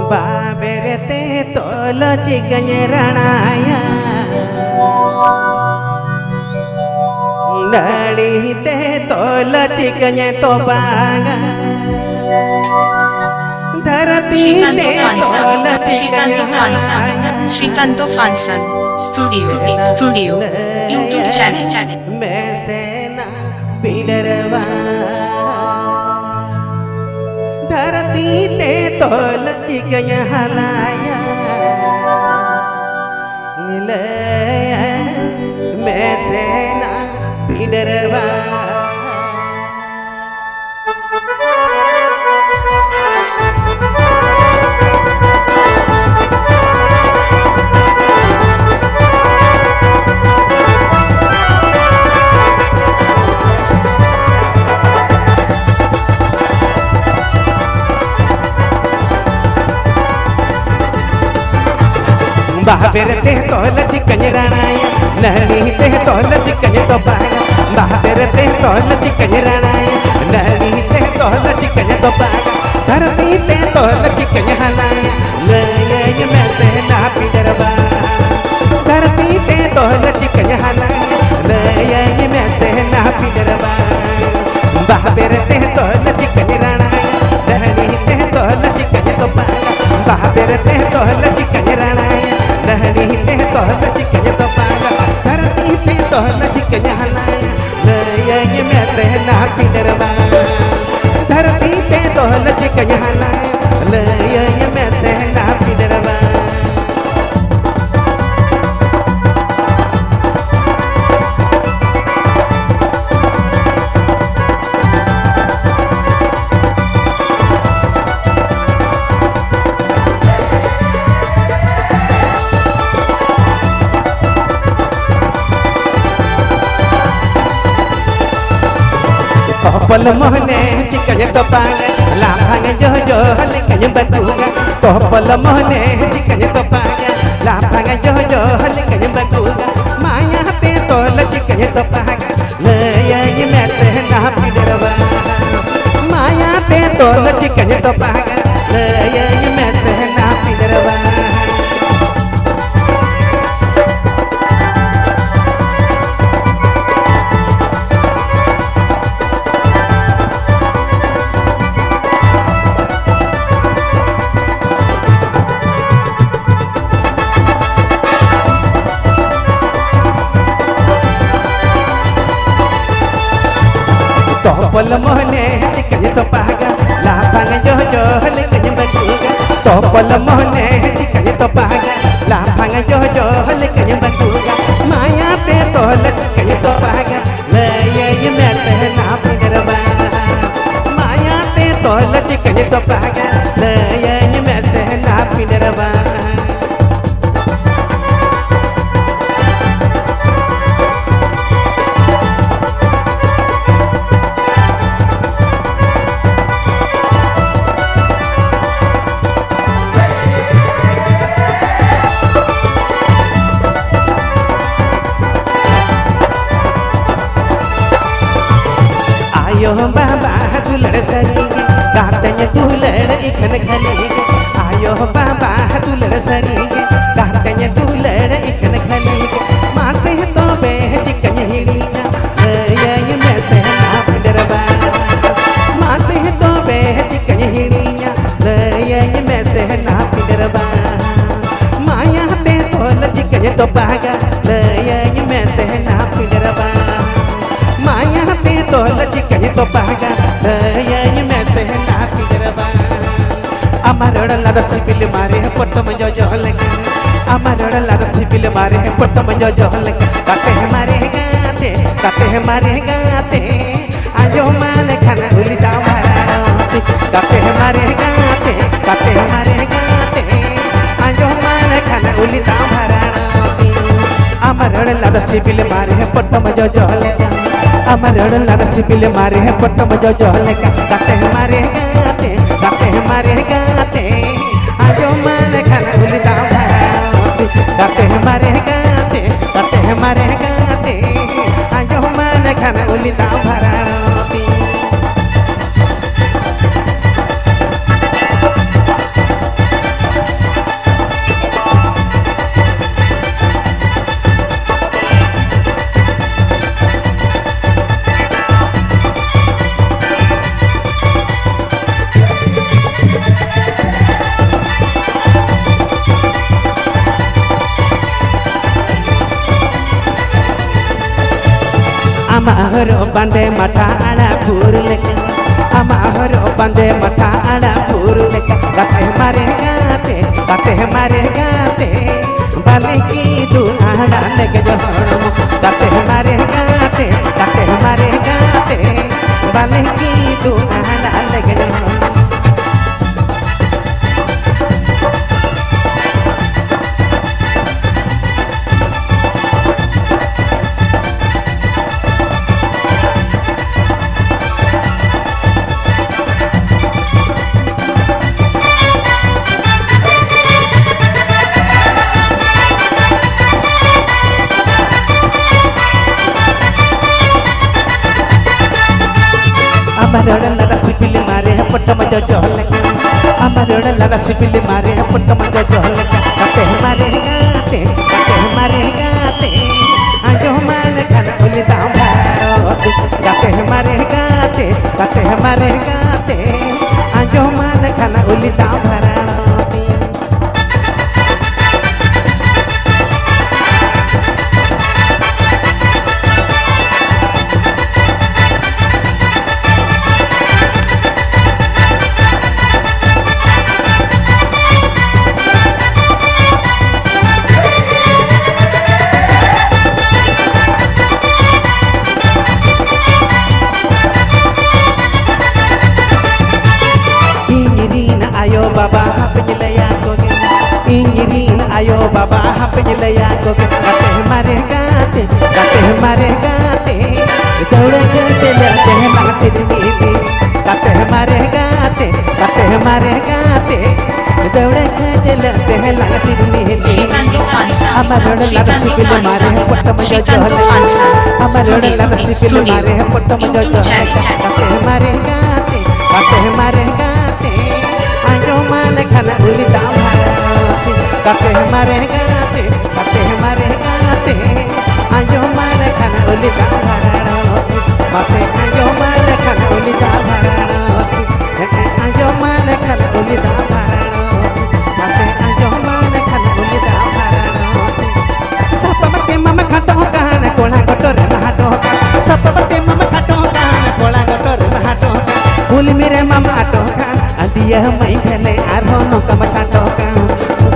Baberete tolo cikanya ranaya Dari te tolo cikanya tobaga Dharati te tolo cikanya halaya Srikanto Fansan Studio YouTube channel Mesena pidarwa Dharati te tol cikanya halaya Ngilaya mesena pidarwa Baberete tolo cikanya ranaya Nani te tolo cikanya tobaga Baberete tolo cikanya ranaya Nani te tolo cikanya tobaga Dharati te tolo cikanya halaya Layanya mesena pidarwa Dharati te tolo cikanya halaya Layanya mesena pidarwa Baberete tolo cikanya ranaya Nani te tolo cikanya tobaga Baberete tolo cikanya ranaya Nani te tolo cikanya tobaga Dharati te tolo cikanya halaya Layanya mesena pidarwa Dharati te tolo cikanya halaya Layanya mesena pidarwa Kopol mohne cikanya topaga Lapanga jojo lekanya bakuga Kopol mohne cikanya topaga Lapanga jojo lekanya bakuga Maya te tolo cikanya topaga Layanya mesena pidarwa Maya te tolo cikanya topaga Layanya mesena pidarwa Kopol mohne cikanya topaga Lapanga jojo lekanya bakuga Kopol mohne cikanya topaga Lapanga jojo lekanya bakuga Maya te tolo cikanya topaga Layanya mesena pidarwa Maya te tolo cikanya topaga Layanya mesena pidarwa Ayo baba dular saringe Katanya dular ikan khalige Ayo baba dular saringe Katanya dular ikan khalige Mase to be cikanya hidina Layanya mesena pidarwa Mase to be cikanya hidina Layanya mesena pidarwa Maya te tolo cikanya topaga Layanya mesena pidarwa Maya te tolo cikanya topaga Layanya mesena pidarwa Amaroda lada sipil mare pottam jojo leke Amaroda lada sipil mare pottam jojo leke Kate mare gate Ajo mane khana ulita marati Kate mare gate Ajo mane khana ulita marati Amaroda lada sipil mare pottam jojo leke Amaroda lada sipil mare pottam jojo leke Kate mare gate Ajo mane khana ulita marati Kate mare gate Ajo mane khana ulita marati बांधे माथा आड़ा फूर लेके आमा हरो बांधे माथा आड़ा फूर लेके गाते मारे गाते बाले की दू आड़ा लेके जो हरमो गाते मारे गाते बाले की दू आड़ा लेके जो Harmu Amaroda la sipili mare putta majo jole Amaroda la sipili mare putta majo jole Kate mare gate Ajo mane kana uli dao bharoti Kate mare gate Ajo mane kana uli dao bharoti Baba hapenilaya koge Injirin ayo baba hapenilaya koge Kate mare gate Daude ke chele te lang sidniti Kate mare gate Daude ke chele te lang sidniti Amaroda la sipili mare putta majo jole Amaroda la sipili mare putta majo jole Kate mare gate Ajo mane kana uli dao bharoti Kate mare gate Ajo mane kana uli dao bharoti Bate ajo mane kana uli dao bharoti Ajo mane kana uli dao bharoti Bate ajo mane kana uli dao bharoti Sapabate mama khato kana kola gotore mahato Sapabate mama khato kana kola gotore mahato Kuli mire mama ato Adiya mai phele arho no kam chato ka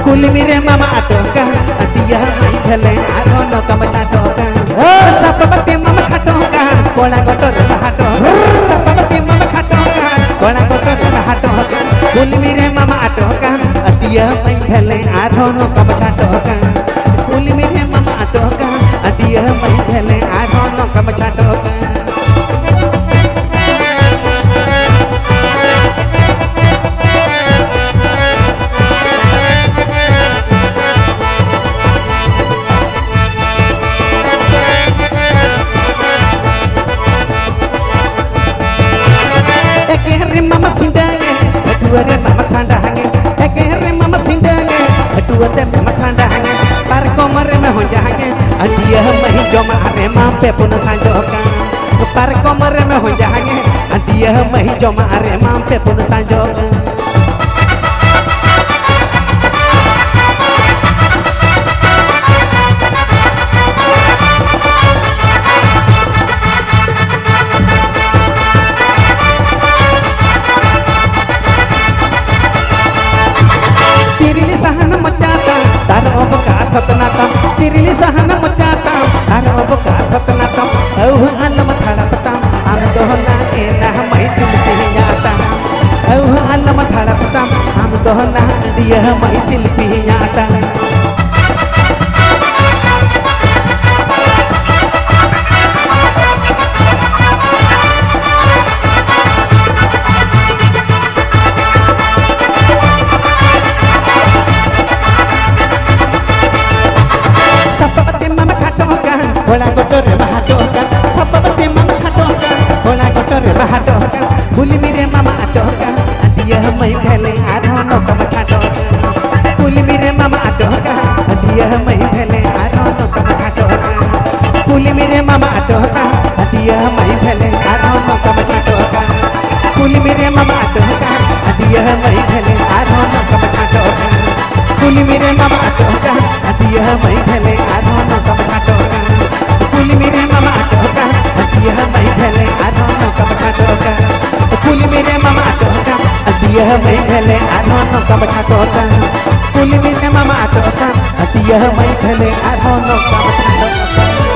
Kuli mire mama ato ka Adiya mai phele arho no kam chato ka Sapabate mama khato ka kola gotor mahato Sapabate mama khato ka kola gotor mahato Kuli mire mama ato ka Adiya mai phele arho no kam chato ka Kuli mire mama ato ka Adiya mai phele arho no kam chato ka Aduare mama sandange ekere mama sindange aduate mama sandange par komare me ho jange adiya mahi joma are mampe pun sanjoka par komare me ho jange adiya mahi joma are mampe pun sanjoka Tirili sahana macata Taro boka thotnata Auh alam thadapta Am dohna ena mai silpi nyata Auh alam thadapta Am dohna dia mai silpi nyata Hola gotore mahatoka Sapabate mama khatoka Hola gotore mahatoka Kuli mire mama atoka Adiya mai phele arho no kam chatoka Kuli mire mama atoka Adiya mai phele arho no kam chatoka Kuli mire mama atoka Adiya mai phele arho no kam chatoka Kuli mire mama atoka Adiya mai phele arho no kam chatoka Kuli mire mama atoka Adiya mai phele arho no kam chatoka Kuli mire mama atoka दिया मैं भेले आधोनो कब छाटो का कुली मेरे मामा टोका दिया मैं भेले आधोनो कब छाटो का कुली मेरे मामा टोका दिया मैं भेले आधोनो कब छाटो का